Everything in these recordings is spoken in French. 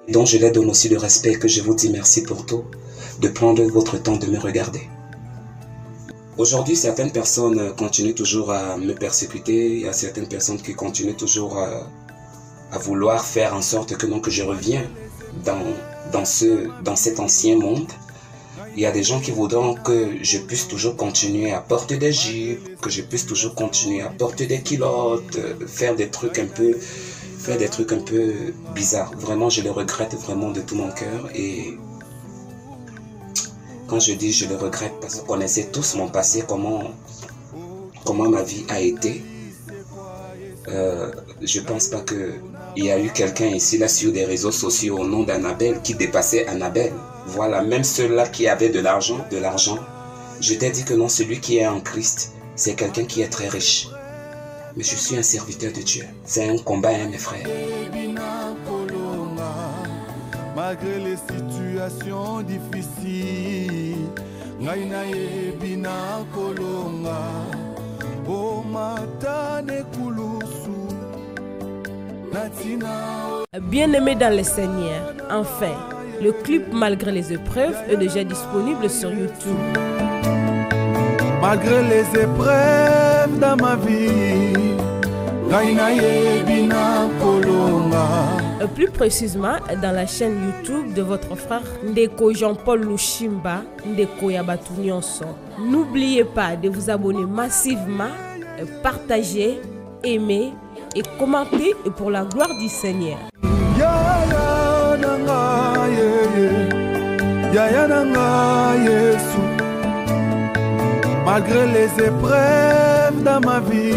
dont je leur donne aussi le respect, que je vous dis merci pour tout, de prendre votre temps de me regarder. Aujourd'hui, certaines personnes continuent toujours à me persécuter, il y a certaines personnes qui continuent toujours à vouloir faire en sorte que, non, que je revienne dans cet ancien monde. Il y a des gens qui voudront que je puisse toujours continuer à porter des jupes, que je puisse toujours continuer à porter des culottes, faire des trucs un peu bizarres. Vraiment, je le regrette vraiment de tout mon cœur. Et quand je dis je le regrette, parce que vous connaissez tous mon passé, comment ma vie a été. Je pense pas qu'il y a eu quelqu'un ici là sur des réseaux sociaux au nom d'Annabelle qui dépassait Annabelle. Voilà, même ceux-là qui avaient de l'argent. Je t'ai dit que non, celui qui est en Christ, c'est quelqu'un qui est très riche. Mais je suis un serviteur de Dieu. C'est un combat, hein, mes frères. Malgré les situations difficiles, Bien-aimés dans le Seigneur, enfin, le clip Malgré les épreuves est déjà disponible sur YouTube. Malgré les épreuves dans ma vie, plus précisément dans la chaîne YouTube de votre frère Ndeko Jean-Paul Lushimba, Ndeko Yabatu Nyonso. N'oubliez pas de vous abonner massivement, partager, aimer et commenter pour la gloire du Seigneur. Malgré les épreuves dans ma vie,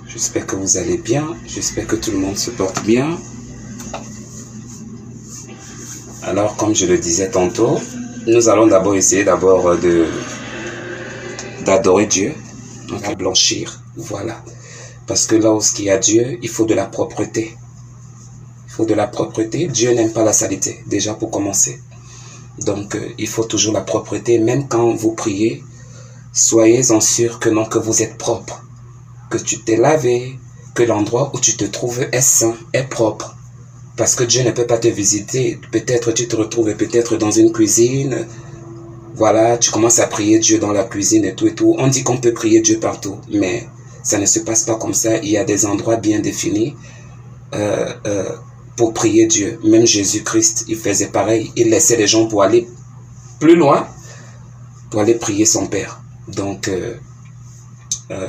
J'espère que vous allez bien, j'espère que tout le monde se porte bien. Alors, comme je le disais tantôt, nous allons d'abord essayer d'adorer Dieu, donc à blanchir, voilà. Parce que là où il y a Dieu, il faut de la propreté. Il faut de la propreté. Dieu n'aime pas la saleté, déjà pour commencer. Donc, il faut toujours la propreté. Même quand vous priez, soyez-en sûr que non, que vous êtes propre. Que tu t'es lavé, que l'endroit où tu te trouves est saint, est propre. Parce que Dieu ne peut pas te visiter. Peut-être tu te retrouves peut-être dans une cuisine. Voilà, tu commences à prier Dieu dans la cuisine et tout et tout. On dit qu'on peut prier Dieu partout, mais ça ne se passe pas comme ça. Il y a des endroits bien définis pour prier Dieu. Même Jésus-Christ, il faisait pareil. Il laissait les gens pour aller plus loin, pour aller prier son Père. Donc,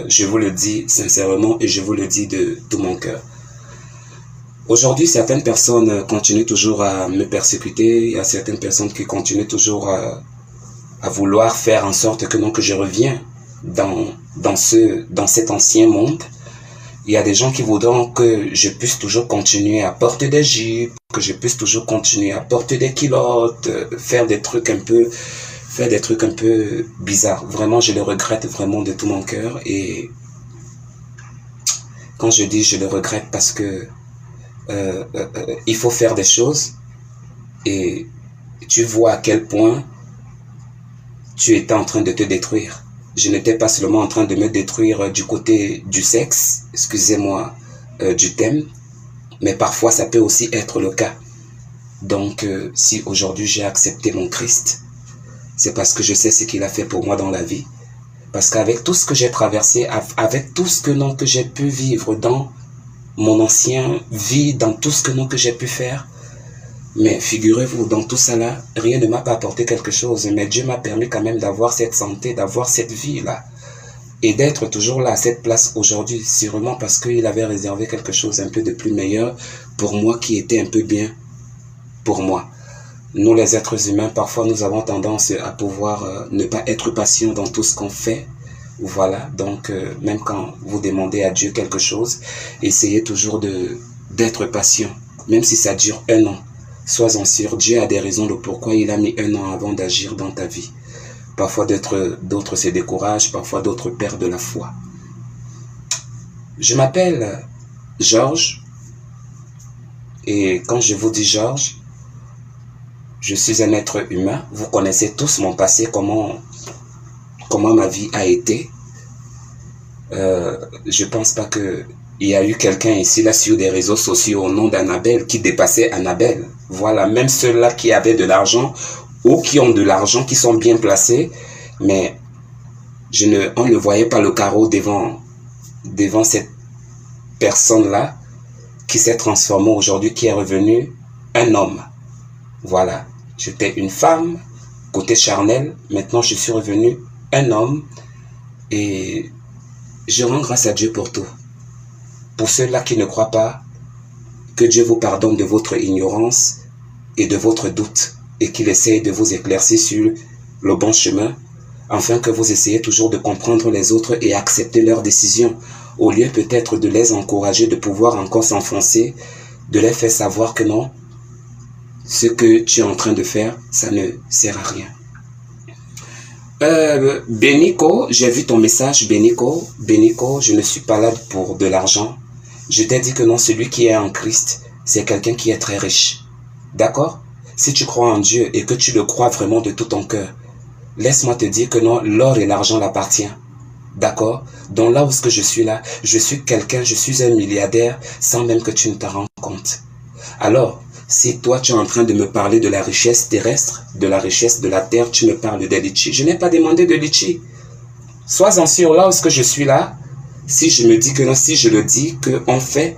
je vous le dis sincèrement et je vous le dis de tout mon cœur. Aujourd'hui, certaines personnes continuent toujours à me persécuter. Il y a certaines personnes qui continuent toujours à vouloir faire en sorte que non, que je revienne dans cet ancien monde. Il y a des gens qui voudront que je puisse toujours continuer à porter des jupes, que je puisse toujours continuer à porter des culottes, faire des trucs un peu bizarres. Vraiment, je le regrette vraiment de tout mon cœur. Et quand je dis je le regrette, parce que il faut faire des choses et tu vois à quel point tu étais en train de te détruire. Je n'étais pas seulement en train de me détruire du côté du sexe, excusez-moi du thème, mais parfois ça peut aussi être le cas. Donc si aujourd'hui j'ai accepté mon Christ, c'est parce que je sais ce qu'il a fait pour moi dans la vie. Parce qu'avec tout ce que j'ai traversé, avec tout ce que j'ai pu vivre dans mon ancien vie, dans tout ce que j'ai pu faire, mais figurez-vous, dans tout ça là, rien ne m'a pas apporté quelque chose, mais Dieu m'a permis quand même d'avoir cette santé, d'avoir cette vie là, et d'être toujours là à cette place aujourd'hui, sûrement parce qu'il avait réservé quelque chose un peu de plus meilleur pour moi, qui était un peu bien pour moi. Nous les êtres humains, parfois nous avons tendance à pouvoir ne pas être patients dans tout ce qu'on fait. Voilà, donc même quand vous demandez à Dieu quelque chose, essayez toujours d'être patient, même si ça dure 1 an. Sois-en sûr, Dieu a des raisons de pourquoi il a mis 1 an avant d'agir dans ta vie. Parfois d'autres se découragent, parfois d'autres perdent la foi. Je m'appelle Georges, et quand je vous dis Georges, je suis un être humain. Vous connaissez tous mon passé, comment comment ma vie a été, je pense pas que il y a eu quelqu'un ici, là, sur des réseaux sociaux au nom d'Annabelle qui dépassait Annabelle. Voilà, même ceux-là qui avaient de l'argent ou qui ont de l'argent, qui sont bien placés, mais on ne voyait pas le carreau devant cette personne-là qui s'est transformée aujourd'hui, qui est revenue un homme. Voilà, j'étais une femme, côté charnel, maintenant je suis revenu un homme et je rends grâce à Dieu pour tout. Pour ceux-là qui ne croient pas, que Dieu vous pardonne de votre ignorance et de votre doute et qu'il essaye de vous éclaircir sur le bon chemin, afin que vous essayez toujours de comprendre les autres et accepter leurs décisions, au lieu peut-être de les encourager de pouvoir encore s'enfoncer, de les faire savoir que non, ce que tu es en train de faire, ça ne sert à rien. Beniko, j'ai vu ton message, Beniko, je ne suis pas là pour de l'argent. Je t'ai dit que non, celui qui est en Christ, c'est quelqu'un qui est très riche. D'accord? Si tu crois en Dieu et que tu le crois vraiment de tout ton cœur, laisse-moi te dire que non, l'or et l'argent l'appartiennent. D'accord? Donc là où je suis là, je suis quelqu'un, je suis un milliardaire sans même que tu ne t'en rends compte. Alors, si toi tu es en train de me parler de la richesse terrestre, de la richesse de la terre, tu me parles de litchi. Je n'ai pas demandé de litchi. Sois-en sûr, là où je suis là, si je me dis que non, si je le dis qu'on fait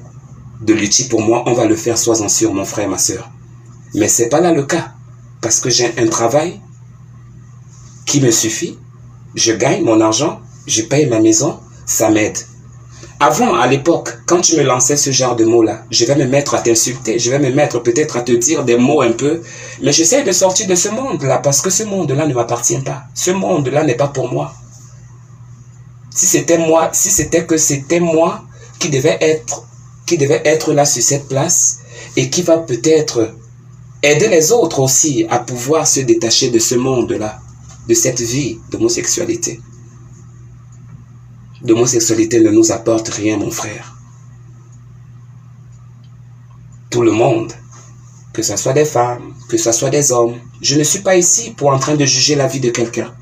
de litchi pour moi, on va le faire, sois-en sûr, mon frère, ma soeur. Mais ce n'est pas là le cas. Parce que j'ai un travail qui me suffit. Je gagne mon argent, je paye ma maison, ça m'aide. Avant, à l'époque, quand tu me lançais ce genre de mots-là, je vais me mettre à t'insulter, je vais me mettre peut-être à te dire des mots un peu, mais j'essaie de sortir de ce monde-là, parce que ce monde-là ne m'appartient pas. Ce monde-là n'est pas pour moi. Si c'était moi qui devais être là sur cette place, et qui va peut-être aider les autres aussi à pouvoir se détacher de ce monde-là, de cette vie d'homosexualité. L'homosexualité ne nous apporte rien, mon frère. Tout le monde, que ce soit des femmes, que ce soit des hommes, je ne suis pas ici pour en train de juger la vie de quelqu'un.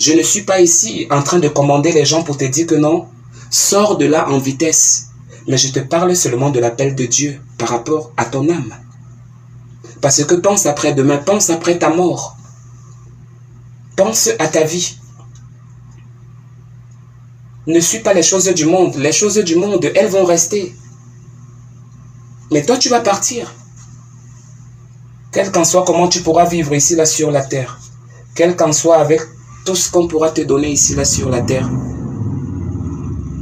Je ne suis pas ici en train de commander les gens pour te dire que non, sors de là en vitesse. Mais je te parle seulement de l'appel de Dieu par rapport à ton âme. Parce que pense après demain, pense après ta mort. Pense à ta vie. Ne suis pas les choses du monde. Les choses du monde, elles vont rester. Mais toi, tu vas partir. Quel qu'en soit comment tu pourras vivre ici, là, sur la terre. Quel qu'en soit avec tout ce qu'on pourra te donner ici, là, sur la terre.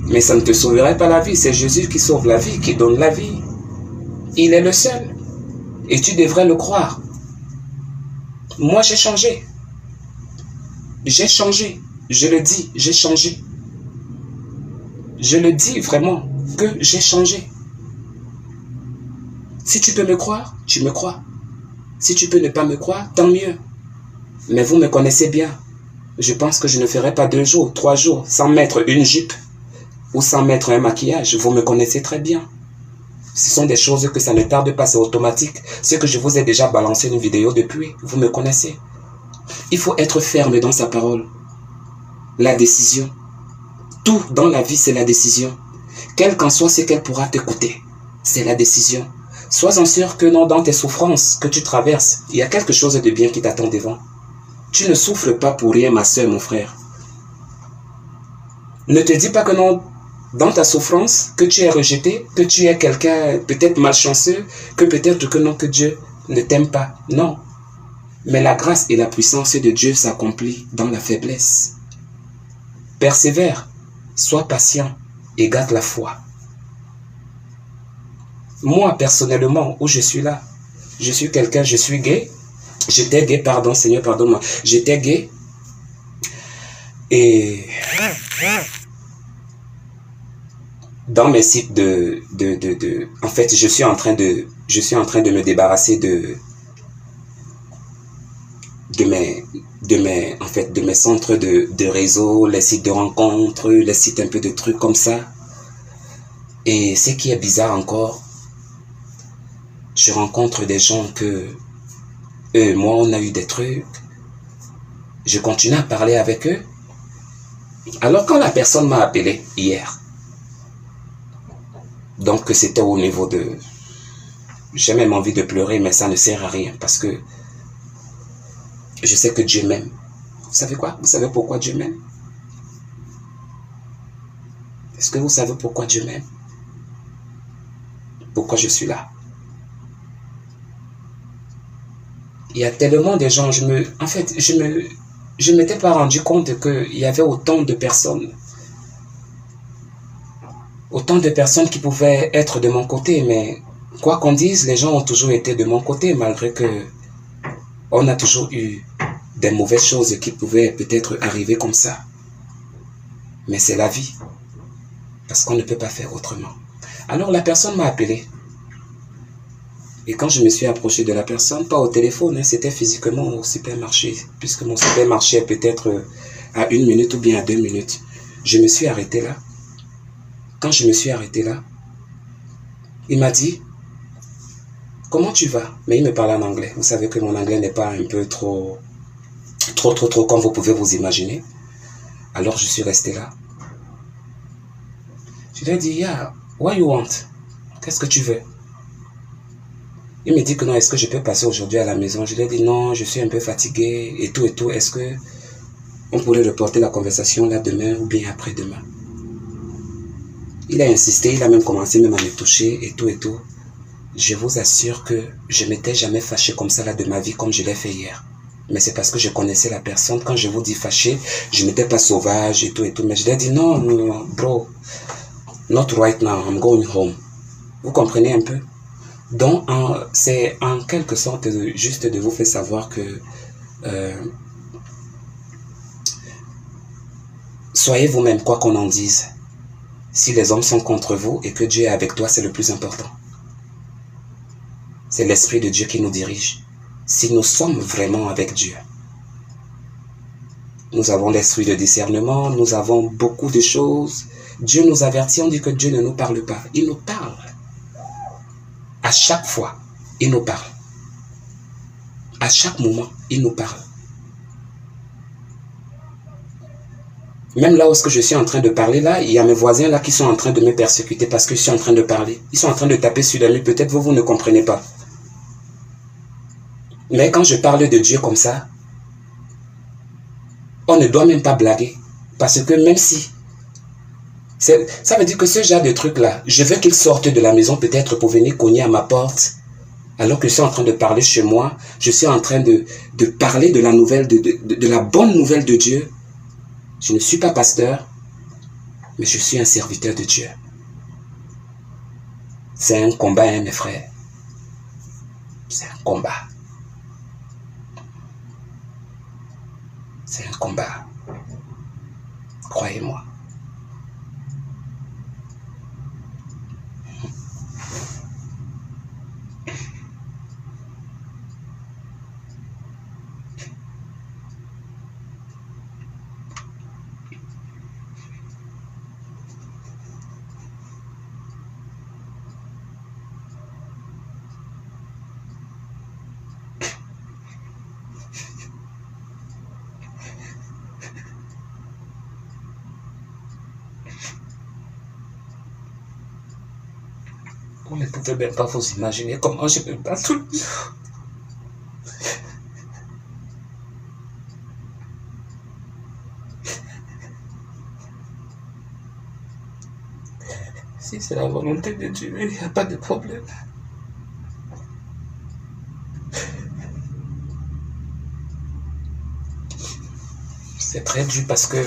Mais ça ne te sauverait pas la vie. C'est Jésus qui sauve la vie, qui donne la vie. Il est le seul. Et tu devrais le croire. Moi, j'ai changé. J'ai changé. Je le dis, j'ai changé. Je le dis vraiment que j'ai changé. Si tu peux me croire, tu me crois. Si tu peux ne pas me croire, tant mieux. Mais vous me connaissez bien. Je pense que je ne ferai pas 2 jours, 3 jours sans mettre une jupe ou sans mettre un maquillage. Vous me connaissez très bien. Ce sont des choses que ça ne tarde pas, c'est automatique. Ce que je vous ai déjà balancé une vidéo depuis, vous me connaissez. Il faut être ferme dans sa parole. La décision. Tout dans la vie, c'est la décision. Quel qu'en soit ce qu'elle pourra te coûter, c'est la décision. Sois-en sûr que non, dans tes souffrances que tu traverses, il y a quelque chose de bien qui t'attend devant. Tu ne souffres pas pour rien, ma soeur, mon frère. Ne te dis pas que non, dans ta souffrance, que tu es rejeté, que tu es quelqu'un peut-être malchanceux, que peut-être que non, que Dieu ne t'aime pas. Non. Mais la grâce et la puissance de Dieu s'accomplissent dans la faiblesse. Persévère. Sois patient et garde la foi. Moi, personnellement, où je suis là, je suis quelqu'un, je suis gay. J'étais gay, pardon, Seigneur, pardonne-moi. J'étais gay. Et dans mes sites en fait, je suis en train de me débarrasser de mes centres de réseau, les sites de rencontres, les sites un peu de trucs comme ça. Et ce qui est bizarre encore, je rencontre des gens que moi on a eu des trucs, je continue à parler avec eux, Alors quand la personne m'a appelé hier, donc c'était au niveau de... J'ai même envie de pleurer, mais ça ne sert à rien parce que je sais que Dieu m'aime. Vous savez quoi? Vous savez pourquoi Dieu m'aime? Est-ce que vous savez pourquoi Dieu m'aime? Pourquoi je suis là? Il y a tellement de gens, je m'étais pas rendu compte qu'il y avait autant de personnes qui pouvaient être de mon côté, mais quoi qu'on dise, les gens ont toujours été de mon côté, malgré que on a toujours eu des mauvaises choses qui pouvaient peut-être arriver comme ça. Mais c'est la vie, parce qu'on ne peut pas faire autrement. Alors la personne m'a appelé. Et quand je me suis approché de la personne, pas au téléphone, hein, c'était physiquement au supermarché, puisque mon supermarché est peut-être à 1 minute ou bien à 2 minutes. Je me suis arrêté là. Quand je me suis arrêté là, il m'a dit, comment tu vas? Mais il me parlait en anglais. Vous savez que mon anglais n'est pas un peu trop comme vous pouvez vous imaginer. Alors je suis resté là. Je lui ai dit, yeah, what you want? Qu'est-ce que tu veux? Il me dit que non, est-ce que je peux passer aujourd'hui à la maison? Je lui ai dit non, je suis un peu fatigué et tout. Est-ce que on pourrait reporter la conversation là demain ou bien après-demain? Il a insisté, il a même commencé même à me toucher et tout. Je vous assure que je m'étais jamais fâché comme ça là de ma vie comme je l'ai fait hier. Mais c'est parce que je connaissais la personne. Quand je vous dis fâché, je n'étais pas sauvage et tout. Mais je lui ai dit non, bro, not right now, I'm going home. Vous comprenez un peu? Donc, c'est en quelque sorte juste de vous faire savoir que soyez vous-même, quoi qu'on en dise. Si les hommes sont contre vous et que Dieu est avec toi, c'est le plus important. C'est l'Esprit de Dieu qui nous dirige. Si nous sommes vraiment avec Dieu, nous avons l'esprit de discernement, nous avons beaucoup de choses. Dieu nous avertit, on dit que Dieu ne nous parle pas. Il nous parle. À chaque fois, il nous parle. À chaque moment, il nous parle. Même là où je suis en train de parler, là, il y a mes voisins là qui sont en train de me persécuter parce que je suis en train de parler. Ils sont en train de taper sur la nuit. Peut-être vous ne comprenez pas. Mais quand je parle de Dieu comme ça, on ne doit même pas blaguer. Parce que même si... Ça veut dire que ce genre de truc-là, je veux qu'ils sortent de la maison peut-être pour venir cogner à ma porte. Alors que je suis en train de parler chez moi, je suis en train de parler de la nouvelle, de la bonne nouvelle de Dieu. Je ne suis pas pasteur, mais je suis un serviteur de Dieu. C'est un combat, hein, mes frères. C'est un combat. C'est un combat. Croyez-moi. Vous ne pouvez même pas vous imaginer comment je me bats tout. Si c'est la volonté de Dieu, il n'y a pas de problème. C'est très dur parce que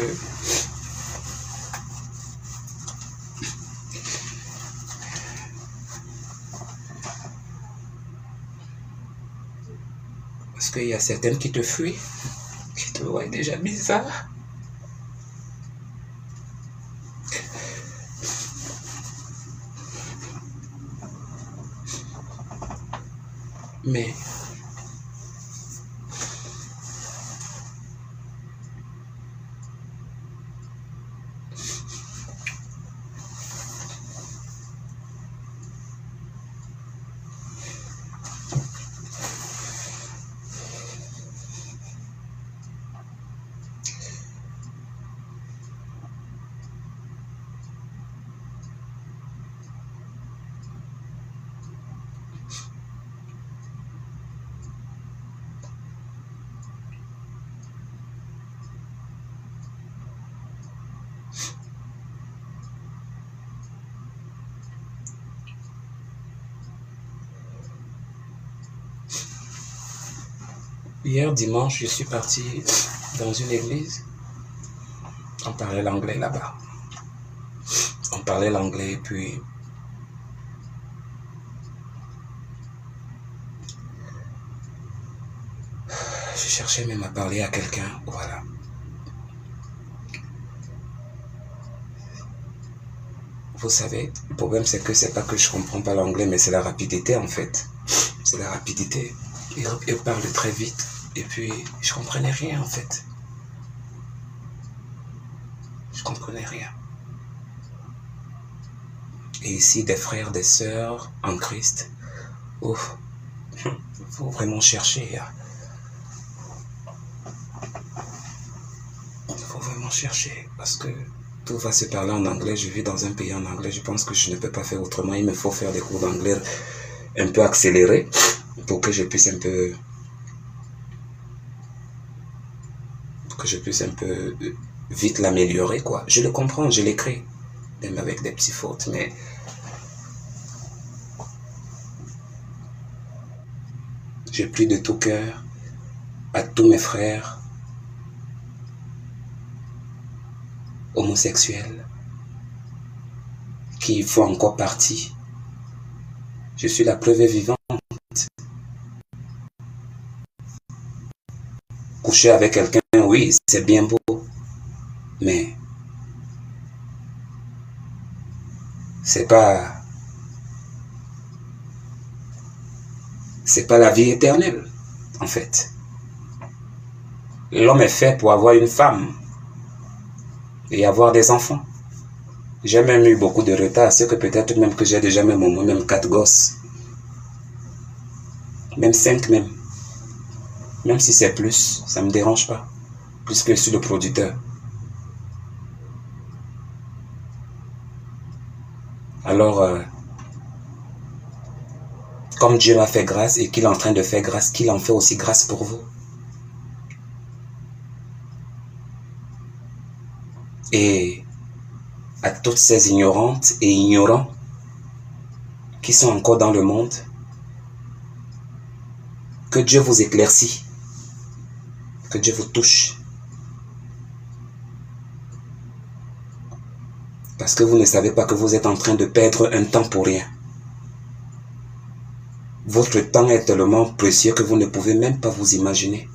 il y a certaines qui te fuient, qui te voient déjà bizarre. Mais Hier dimanche, je suis parti dans une église. On parlait l'anglais là-bas. On parlait l'anglais et puis je cherchais même à parler à quelqu'un. Voilà. Vous savez, le problème c'est que c'est pas que je comprends pas l'anglais, mais c'est la rapidité en fait. C'est la rapidité. Il parle très vite et puis je comprenais rien en fait. Je comprenais rien. Et ici, des frères, des sœurs en Christ. Ouf, faut vraiment chercher. Il faut vraiment chercher parce que tout va se parler en anglais. Je vis dans un pays en anglais. Je pense que je ne peux pas faire autrement. Il me faut faire des cours d'anglais un peu accélérés pour que je puisse un peu vite l'améliorer, quoi. Je le comprends, je l'écris, même avec des petites fautes, mais j'ai pris de tout cœur à tous mes frères homosexuels qui font encore partie. Je suis la preuve vivante. Coucher avec quelqu'un, oui, c'est bien beau, mais c'est pas la vie éternelle, en fait. L'homme est fait pour avoir une femme et avoir des enfants. J'ai même eu beaucoup de retard, c'est que peut-être même que j'ai déjà même 4 gosses. Même 5 même. Même si c'est plus, ça ne me dérange pas. Plus que je suis le producteur. Alors, comme Dieu m'a fait grâce et qu'il est en train de faire grâce, qu'il en fait aussi grâce pour vous. Et à toutes ces ignorantes et ignorants qui sont encore dans le monde, que Dieu vous éclaircit, que Dieu vous touche. Parce que vous ne savez pas que vous êtes en train de perdre un temps pour rien. Votre temps est tellement précieux que vous ne pouvez même pas vous imaginer.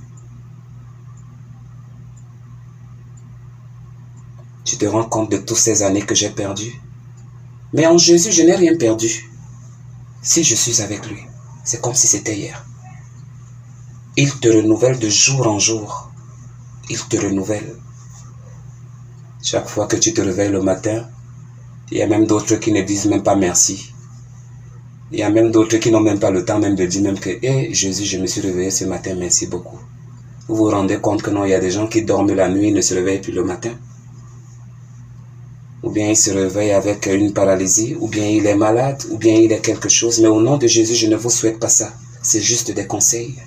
Tu te rends compte de toutes ces années que j'ai perdues. Mais en Jésus, je n'ai rien perdu. Si je suis avec lui, c'est comme si c'était hier. Il te renouvelle de jour en jour. Il te renouvelle. Chaque fois que tu te réveilles le matin, il y a même d'autres qui ne disent même pas merci. Il y a même d'autres qui n'ont même pas le temps même de dire même que hey, Jésus, je me suis réveillé ce matin, merci beaucoup. Vous vous rendez compte que non, il y a des gens qui dorment la nuit et ne se réveillent plus le matin. Ou bien il se réveille avec une paralysie, ou bien il est malade, ou bien il est quelque chose. Mais au nom de Jésus, je ne vous souhaite pas ça. C'est juste des conseils.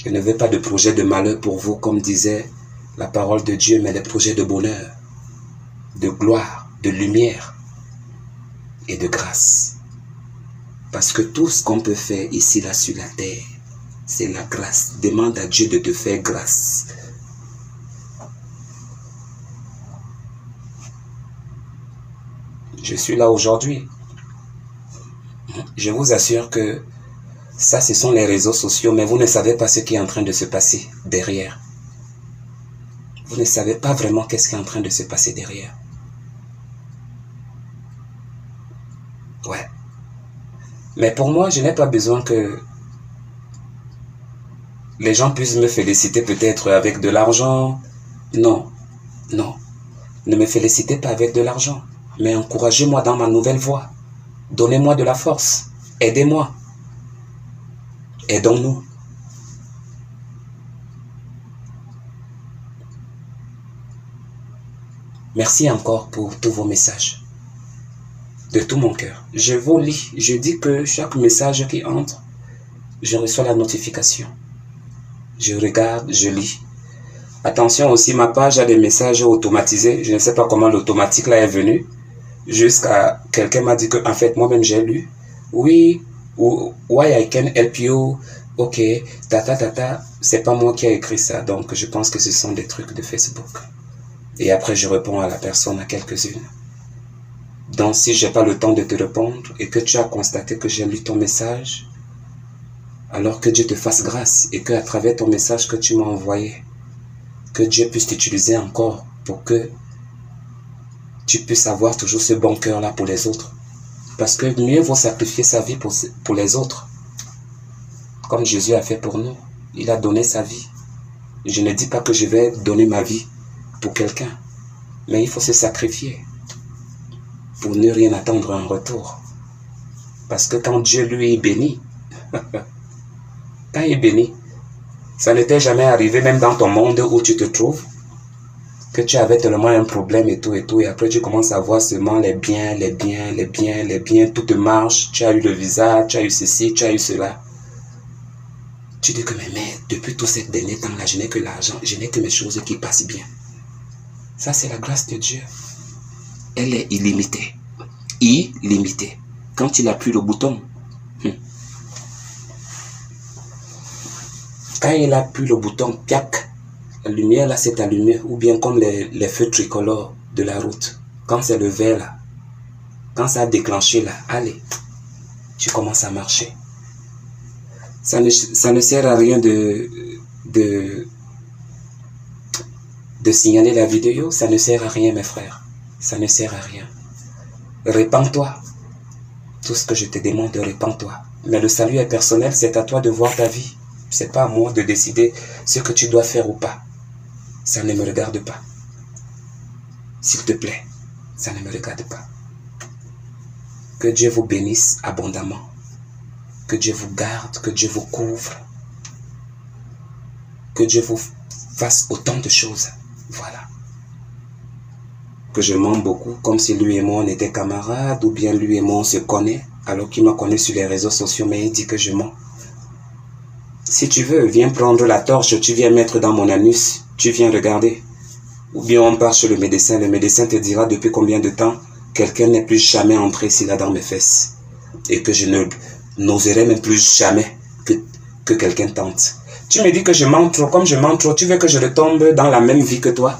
Je ne veux pas de projet de malheur pour vous, comme disait la parole de Dieu, mais des projets de bonheur, de gloire, de lumière et de grâce. Parce que tout ce qu'on peut faire ici, là, sur la terre, c'est la grâce. Demande à Dieu de te faire grâce. Je suis là aujourd'hui. Je vous assure que ça, ce sont les réseaux sociaux, mais vous ne savez pas ce qui est en train de se passer derrière. Vous ne savez pas vraiment qu'est-ce qui est en train de se passer derrière. Ouais. Mais pour moi, je n'ai pas besoin que les gens puissent me féliciter peut-être avec de l'argent. Non, non. Ne me félicitez pas avec de l'argent, mais encouragez-moi dans ma nouvelle voie. Donnez-moi de la force. Aidez-moi. Aidons-nous. Merci encore pour tous vos messages. De tout mon cœur. Je vous lis. Je dis que chaque message qui entre, je reçois la notification. Je regarde, je lis. Attention aussi, ma page a des messages automatisés. Je ne sais pas comment l'automatique là est venu. Jusqu'à quelqu'un m'a dit que, en fait, moi-même j'ai lu. Oui, Ou why I can help you, ok, c'est pas moi qui ai écrit ça, donc je pense que ce sont des trucs de Facebook. Et après je réponds à la personne à quelques-unes. Donc si j'ai pas le temps de te répondre et que tu as constaté que j'ai lu ton message, alors que Dieu te fasse grâce et que à travers ton message que tu m'as envoyé, que Dieu puisse t'utiliser encore pour que tu puisses avoir toujours ce bon cœur là pour les autres. Parce que mieux vaut sacrifier sa vie pour les autres. Comme Jésus a fait pour nous. Il a donné sa vie. Je ne dis pas que je vais donner ma vie pour quelqu'un. Mais il faut se sacrifier pour ne rien attendre en retour. Parce que quand Dieu lui est béni, quand il est béni, ça ne t'est jamais arrivé même dans ton monde où tu te trouves, que tu avais tellement un problème et tout, et après tu commences à voir seulement les biens, tout te marche, tu as eu le visa, tu as eu ceci, tu as eu cela. Tu dis que mais depuis tout ces derniers temps-là, je n'ai que l'argent, je n'ai que mes choses qui passent bien. Ça c'est la grâce de Dieu. Elle est illimitée. Illimitée. Quand il appuie le bouton, quand il appuie le bouton, piac, la lumière là s'est allumée, ou bien comme les feux tricolores de la route. Quand c'est le vert là, quand ça a déclenché là, allez, tu commences à marcher. Ça ne sert à rien de signaler la vidéo, ça ne sert à rien mes frères, ça ne sert à rien. Répands-toi, tout ce que je te demande, répands-toi. Mais le salut est personnel, c'est à toi de voir ta vie. C'est pas à moi de décider ce que tu dois faire ou pas. Ça ne me regarde pas. S'il te plaît, ça ne me regarde pas. Que Dieu vous bénisse abondamment. Que Dieu vous garde, que Dieu vous couvre. Que Dieu vous fasse autant de choses. Voilà. Que je mens beaucoup, comme si lui et moi on était camarades, ou bien lui et moi on se connaît, alors qu'il m'a connu sur les réseaux sociaux, mais il dit que je mens. Si tu veux, viens prendre la torche, tu viens mettre dans mon anus, tu viens regarder. Ou bien on part chez le médecin te dira depuis combien de temps quelqu'un n'est plus jamais entré ici là dans mes fesses. Et que je n'oserai même plus jamais que quelqu'un tente. Tu me dis que je mens trop, comme je mens trop, tu veux que je retombe dans la même vie que toi?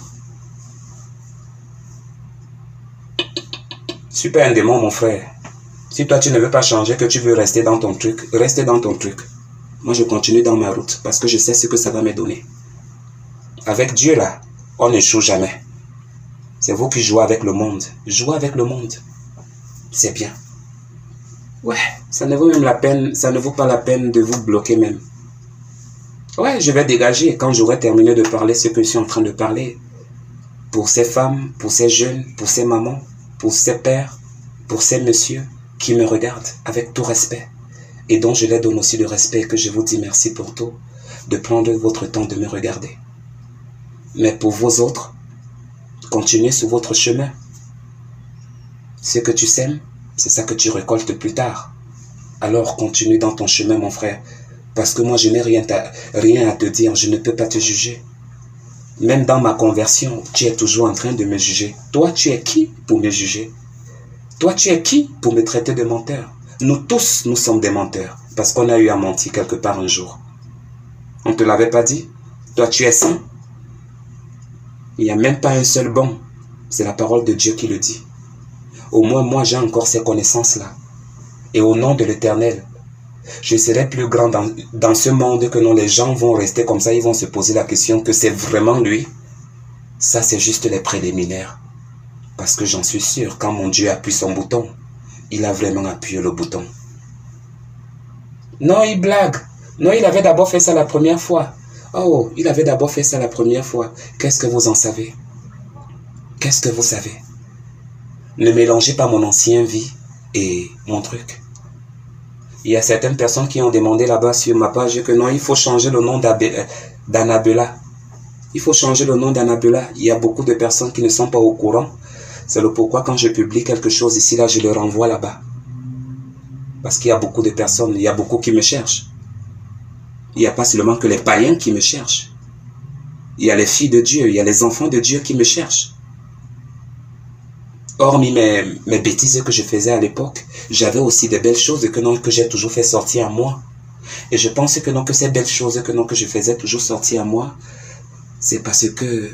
Super un démon mon frère. Si toi tu ne veux pas changer, que tu veux rester dans ton truc, restez dans ton truc. Moi, je continue dans ma route parce que je sais ce que ça va me donner. Avec Dieu, là, on n'échoue jamais. C'est vous qui jouez avec le monde. Jouez avec le monde. C'est bien. Ouais, ça ne vaut même la peine, ça ne vaut pas la peine de vous bloquer même. Ouais, je vais dégager quand j'aurai terminé de parler ce que je suis en train de parler. Pour ces femmes, pour ces jeunes, pour ces mamans, pour ces pères, pour ces messieurs qui me regardent avec tout respect. Et dont je leur donne aussi le respect et que je vous dis merci pour tout, de prendre votre temps de me regarder. Mais pour vous autres, continuez sur votre chemin. Ce que tu sèmes, c'est ça que tu récoltes plus tard. Alors continue dans ton chemin mon frère, parce que moi je n'ai rien à te dire, je ne peux pas te juger. Même dans ma conversion, tu es toujours en train de me juger. Toi tu es qui pour me juger? Toi tu es qui pour me traiter de menteur? Nous tous, nous sommes des menteurs, parce qu'on a eu à mentir quelque part un jour. On ne te l'avait pas dit? Toi, tu es saint. Il n'y a même pas un seul bon. C'est la parole de Dieu qui le dit. Au moins, moi, j'ai encore ces connaissances-là. Et au nom de l'Éternel, je serai plus grand dans ce monde que non, les gens vont rester comme ça, ils vont se poser la question que c'est vraiment lui. Ça, c'est juste les préliminaires. Parce que j'en suis sûr, quand mon Dieu appuie son bouton, il a vraiment appuyé le bouton. Non, il blague. Non, il avait d'abord fait ça la première fois. Oh, il avait d'abord fait ça la première fois. Qu'est-ce que vous en savez? Qu'est-ce que vous savez? Ne mélangez pas mon ancienne vie et mon truc. Il y a certaines personnes qui ont demandé là-bas sur ma page que non, il faut changer le nom d'Annabella. Il faut changer le nom d'Annabella. Il y a beaucoup de personnes qui ne sont pas au courant. C'est le pourquoi quand je publie quelque chose ici, là, je le renvoie là-bas. Parce qu'il y a beaucoup de personnes, il y a beaucoup qui me cherchent. Il n'y a pas seulement que les païens qui me cherchent. Il y a les filles de Dieu, il y a les enfants de Dieu qui me cherchent. Hormis mes bêtises que je faisais à l'époque, j'avais aussi des belles choses que j'ai toujours fait sortir à moi. Et je pense que non, que ces belles choses que je faisais toujours sortir à moi, c'est parce que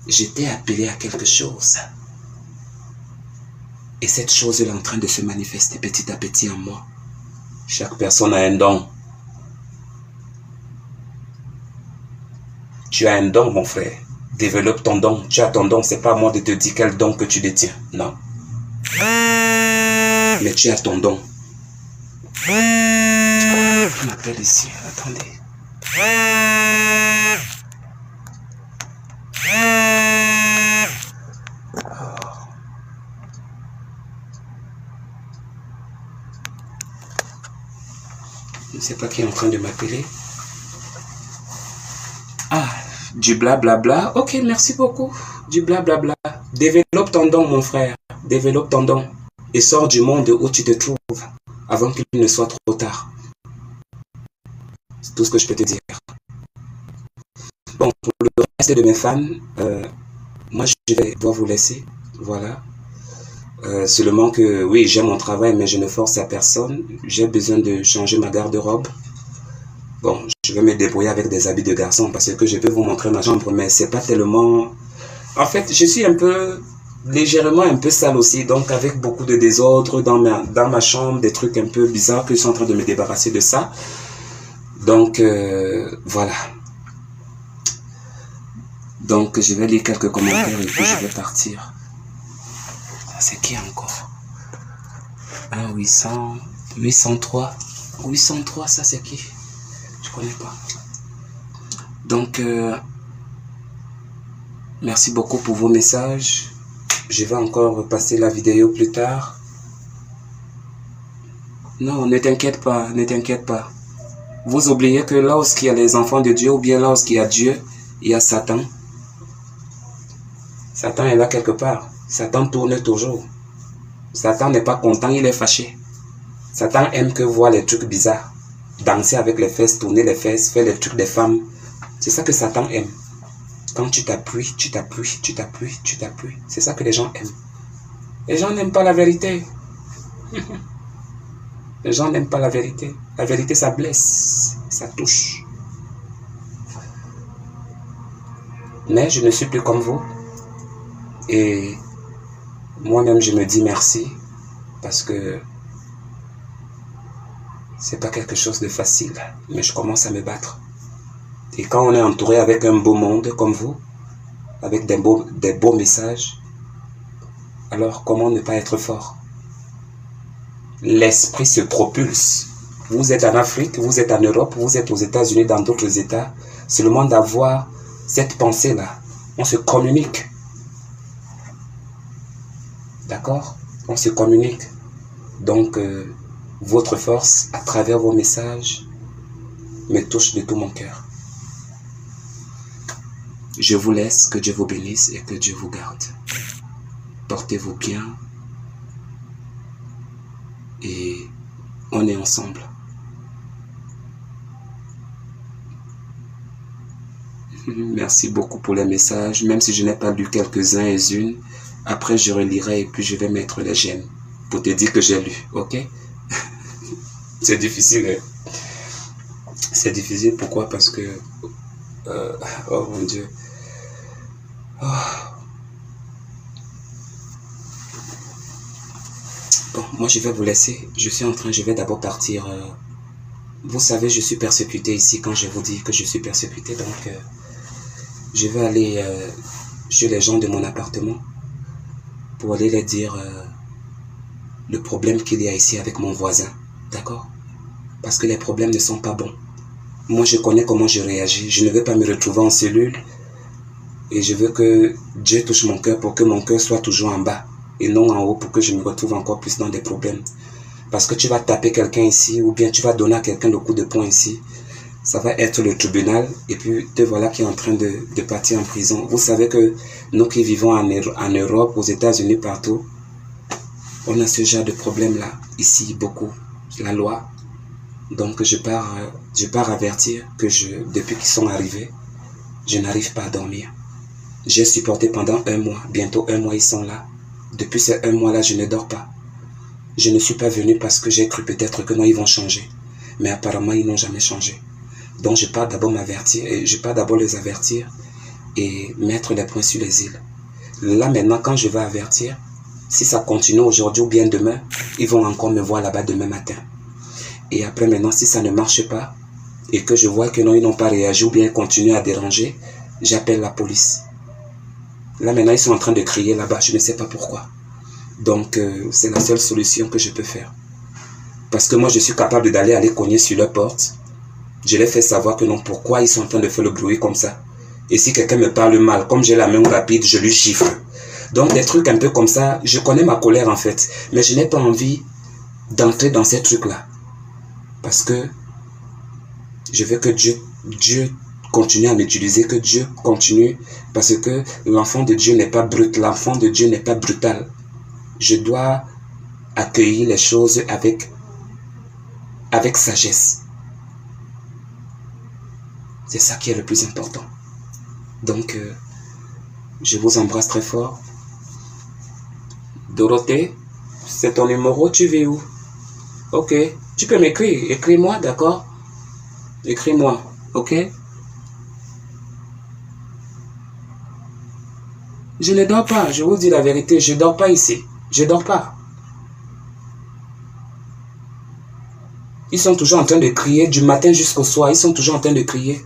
j'étais appelé à quelque chose. Et cette chose est en train de se manifester petit à petit en moi. Chaque personne a un don. Tu as un don, mon frère. Développe ton don. Tu as ton don. C'est pas à moi de te dire quel don que tu détiens. Non. Mais tu as ton don. On m'appelle ici. Attendez. Je ne sais pas qui est en train de m'appeler. Ah, du blablabla. Ok, merci beaucoup. Du blablabla. Développe ton don, mon frère. Développe ton don. Et sors du monde où tu te trouves avant qu'il ne soit trop tard. C'est tout ce que je peux te dire. Bon, pour le reste de mes fans, moi je vais devoir vous laisser. Voilà. Seulement que oui, j'aime mon travail, mais je ne force à personne. J'ai besoin de changer ma garde-robe. Bon, je vais me débrouiller avec des habits de garçon parce que je peux vous montrer ma chambre, mais c'est pas tellement... En fait, je suis un peu, légèrement un peu sale aussi, donc avec beaucoup de désordre dans ma chambre, des trucs un peu bizarres que je suis en train de me débarrasser de ça. Donc, voilà. Donc, je vais lire quelques commentaires et puis je vais partir. C'est qui encore? Ah, 803. 803, ça c'est qui? Je connais pas. Donc, merci beaucoup pour vos messages. Je vais encore repasser la vidéo plus tard. Non, ne t'inquiète pas, ne t'inquiète pas. Vous oubliez que là où il y a les enfants de Dieu, ou bien là où il y a Dieu, il y a Satan. Satan est là quelque part. Satan tourne toujours. Satan n'est pas content, il est fâché. Satan aime que voir les trucs bizarres. Danser avec les fesses, tourner les fesses, faire les trucs des femmes. C'est ça que Satan aime. Quand tu t'appuies, tu t'appuies, tu t'appuies, tu t'appuies. C'est ça que les gens aiment. Les gens n'aiment pas la vérité. Les gens n'aiment pas la vérité. La vérité, ça blesse, ça touche. Mais je ne suis plus comme vous. Et moi-même, je me dis merci parce que c'est pas quelque chose de facile. Mais je commence à me battre. Et quand on est entouré avec un beau monde comme vous, avec des beaux messages, alors comment ne pas être fort? L'esprit se propulse. Vous êtes en Afrique, vous êtes en Europe, vous êtes aux États-Unis, dans d'autres États. Seulement d'avoir cette pensée-là, on se communique. D'accord? On se communique. Donc, votre force, à travers vos messages, me touche de tout mon cœur. Je vous laisse, que Dieu vous bénisse et que Dieu vous garde. Portez-vous bien. Et on est ensemble. Merci beaucoup pour les messages. Même si je n'ai pas lu quelques-uns et unes, après je relirai et puis je vais mettre les j'aime pour te dire que j'ai lu. Ok? C'est difficile. Hein? C'est difficile. Pourquoi? Parce que... oh mon Dieu. Oh. Bon, moi je vais vous laisser. Je vais d'abord partir. Vous savez, je suis persécuté ici quand je vous dis que je suis persécuté. Donc, je vais aller chez les gens de mon appartement pour aller leur dire le problème qu'il y a ici avec mon voisin. D'accord? Parce que les problèmes ne sont pas bons. Moi, je connais comment je réagis. Je ne veux pas me retrouver en cellule. Et je veux que Dieu touche mon cœur pour que mon cœur soit toujours en bas. Et non en haut pour que je me retrouve encore plus dans des problèmes. Parce que tu vas taper quelqu'un ici. Ou bien tu vas donner à quelqu'un le coup de poing ici. Ça va être le tribunal. Et puis te voilà qui est en train de partir en prison. Vous savez que nous qui vivons en Europe, aux États-Unis, partout. On a ce genre de problème-là. Ici, beaucoup. La loi. Donc je pars avertir que depuis qu'ils sont arrivés, je n'arrive pas à dormir. J'ai supporté pendant 1 mois. Bientôt 1 mois, ils sont là. Depuis ces 1 mois-là, je ne dors pas. Je ne suis pas venu parce que j'ai cru peut-être que non, ils vont changer. Mais apparemment, ils n'ont jamais changé. Donc, je pars d'abord les avertir et mettre les points sur les îles. Là, maintenant, quand je vais avertir, si ça continue aujourd'hui ou bien demain, ils vont encore me voir là-bas demain matin. Et après, maintenant, si ça ne marche pas et que je vois que non, ils n'ont pas réagi ou bien continuent à déranger, j'appelle la police. Là, maintenant, ils sont en train de crier là-bas. Je ne sais pas pourquoi. Donc, c'est la seule solution que je peux faire. Parce que moi, je suis capable d'aller cogner sur leur porte. Je les fais savoir que non, pourquoi ils sont en train de faire le bruit comme ça. Et si quelqu'un me parle mal, comme j'ai la main rapide, je lui gifle. Donc, des trucs un peu comme ça, je connais ma colère en fait. Mais je n'ai pas envie d'entrer dans ces trucs-là. Parce que je veux que Dieu continue à m'utiliser, que Dieu continue. Parce que l'enfant de Dieu n'est pas brut, l'enfant de Dieu n'est pas brutal. Je dois accueillir les choses avec sagesse. C'est ça qui est le plus important. Donc, je vous embrasse très fort. Dorothée, c'est ton numéro, tu vis où? Ok, tu peux m'écrire. Écris-moi, d'accord? Écris-moi, ok? Je ne dors pas, je vous dis la vérité, je ne dors pas ici. Je ne dors pas. Ils sont toujours en train de crier du matin jusqu'au soir. Ils sont toujours en train de crier.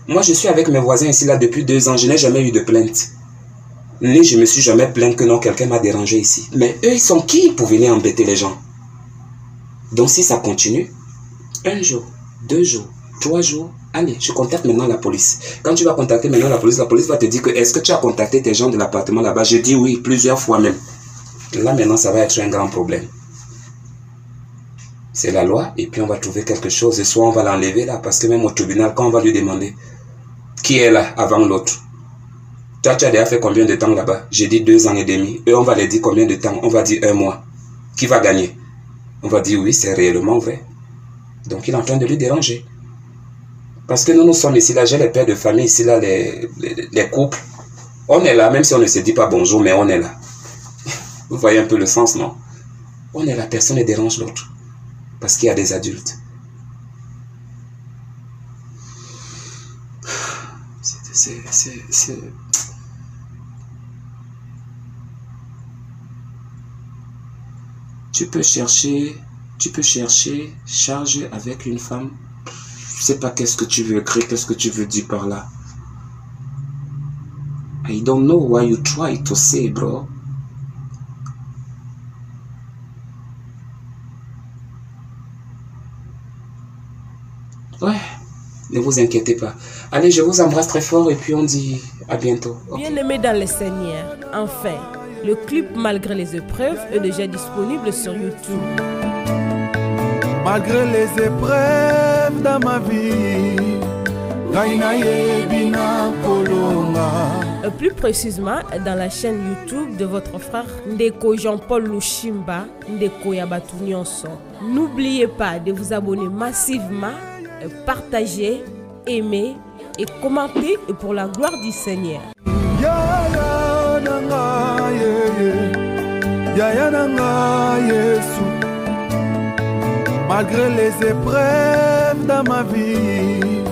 Moi, je suis avec mes voisins ici là depuis 2 ans. Je n'ai jamais eu de plainte. Ni je me suis jamais plaint que non, quelqu'un m'a dérangé ici. Mais eux, ils sont qui pour venir embêter les gens? Donc, si ça continue, 1 jour, 2 jours, 3 jours, allez, je contacte maintenant la police. Quand tu vas contacter maintenant la police va te dire que est-ce que tu as contacté tes gens de l'appartement là-bas? Je dis oui, plusieurs fois même. Là, maintenant, ça va être un grand problème. C'est la loi, et puis on va trouver quelque chose, et soit on va l'enlever là, parce que même au tribunal, quand on va lui demander qui est là avant l'autre. Toi, tu as déjà fait combien de temps là-bas? J'ai dit 2 ans et demi. Eux, on va les dire combien de temps? On va dire 1 mois. Qui va gagner? On va dire oui, c'est réellement vrai. Donc, il est en train de lui déranger. Parce que nous sommes ici là, j'ai les pères de famille ici là, les couples. On est là, même si on ne se dit pas bonjour, mais on est là. Vous voyez un peu le sens, non? On est là, personne ne dérange l'autre. Parce qu'il y a des adultes. Tu peux chercher charge avec une femme. Je sais pas qu'est-ce que tu veux écrire, qu'est-ce que tu veux dire par là. I don't know what you try to say, bro. Ouais, ne vous inquiétez pas. Allez, je vous embrasse très fort et puis on dit à bientôt. Okay. Bien-aimés dans le Seigneur, enfin, le clip Malgré les épreuves est déjà disponible sur YouTube. Malgré les épreuves dans ma vie, plus précisément dans la chaîne YouTube de votre frère Ndeko Jean-Paul Lushimba, Ndeko Yabatu Nyonso. N'oubliez pas de vous abonner massivement, partager, aimer et commenter pour la gloire du Seigneur. Malgré les épreuves dans ma vie,